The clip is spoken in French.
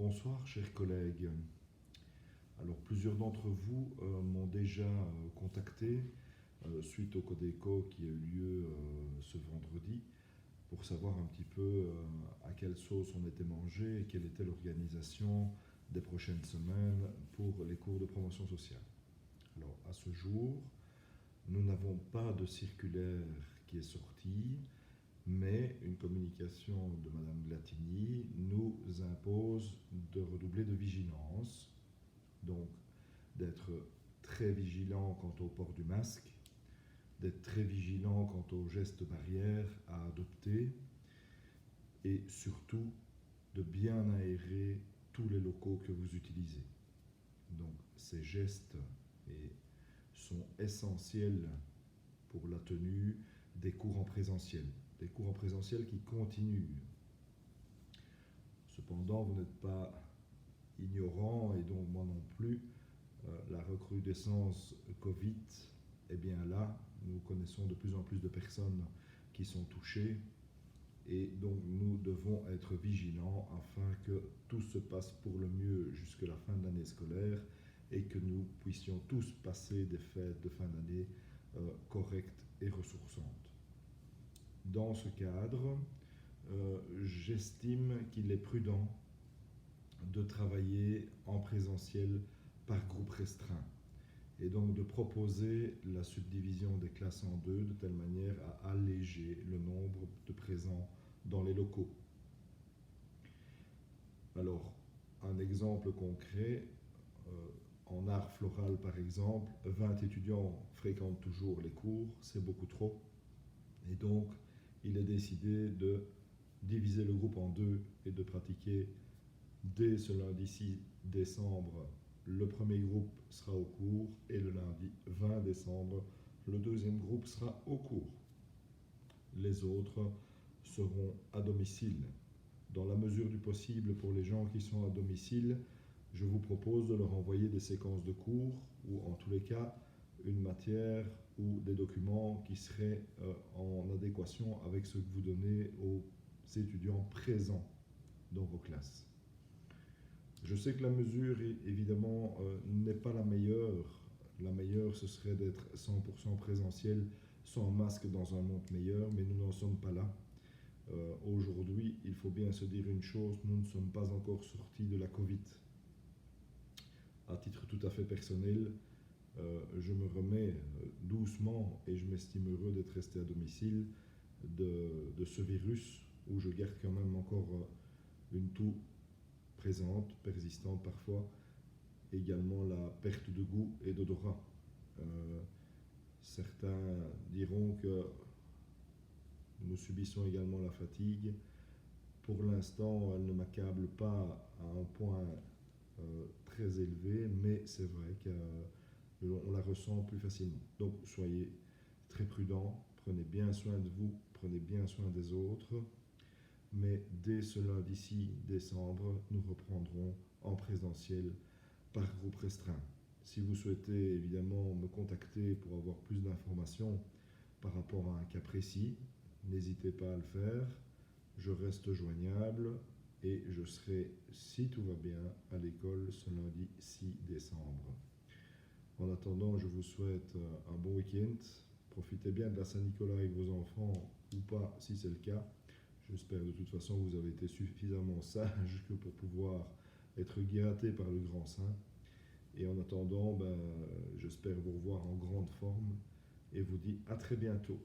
Bonsoir, chers collègues. Alors, plusieurs d'entre vous m'ont déjà contacté suite au Codeco qui a eu lieu ce vendredi pour savoir un petit peu à quelle sauce on était mangé et quelle était l'organisation des prochaines semaines pour les cours de promotion sociale. Alors, à ce jour, nous n'avons pas de circulaire qui est sortie, mais une communication de Madame Glatini nous impose de redoubler de vigilance, donc d'être très vigilant quant au port du masque, d'être très vigilant quant aux gestes barrières à adopter et surtout de bien aérer tous les locaux que vous utilisez. Donc ces gestes sont essentiels pour la tenue des cours en présentiel. Des cours en présentiel qui continuent. Cependant, vous n'êtes pas ignorant, et donc moi non plus, la recrudescence Covid, eh bien là, nous connaissons de plus en plus de personnes qui sont touchées, et donc nous devons être vigilants afin que tout se passe pour le mieux jusqu'à la fin de l'année scolaire et que nous puissions tous passer des fêtes de fin d'année correctes et ressourçantes. Dans ce cadre, j'estime qu'il est prudent de travailler en présentiel par groupe restreint et donc de proposer la subdivision des classes en deux de telle manière à alléger le nombre de présents dans les locaux. Alors, un exemple concret, en art floral par exemple, 20 étudiants fréquentent toujours les cours, c'est beaucoup trop, et donc il est décidé de diviser le groupe en deux et de pratiquer dès ce lundi 6 décembre, le premier groupe sera au cours et le lundi 20 décembre, le deuxième groupe sera au cours. Les autres seront à domicile. Dans la mesure du possible, pour les gens qui sont à domicile, je vous propose de leur envoyer des séquences de cours ou en tous les cas une matière ou des documents qui seraient en adéquation avec ce que vous donnez aux étudiants présents dans vos classes. Je sais que la mesure, évidemment, n'est pas la meilleure. La meilleure, ce serait d'être 100% présentiel, sans masque dans un monde meilleur, mais nous n'en sommes pas là. Aujourd'hui, il faut bien se dire une chose, nous ne sommes pas encore sortis de la Covid. À titre tout à fait personnel, je me remets doucement et je m'estime heureux d'être resté à domicile de ce virus où je garde quand même encore une toux présente, persistante parfois, également la perte de goût et d'odorat. Certains diront que nous subissons également la fatigue. Pour l'instant, elle ne m'accable pas à un point très élevé, mais c'est vrai qu'on la ressent plus facilement. Donc soyez très prudents, prenez bien soin de vous, prenez bien soin des autres. Mais dès ce lundi 6 décembre, nous reprendrons en présentiel par groupe restreint. Si vous souhaitez évidemment me contacter pour avoir plus d'informations par rapport à un cas précis, n'hésitez pas à le faire. Je reste joignable et je serai, si tout va bien, à l'école ce lundi 6 décembre. En attendant, je vous souhaite un bon week-end. Profitez bien de la Saint-Nicolas avec vos enfants ou pas, si c'est le cas. J'espère de toute façon que vous avez été suffisamment sage que pour pouvoir être gâté par le grand saint. Et en attendant, j'espère vous revoir en grande forme et vous dis à très bientôt.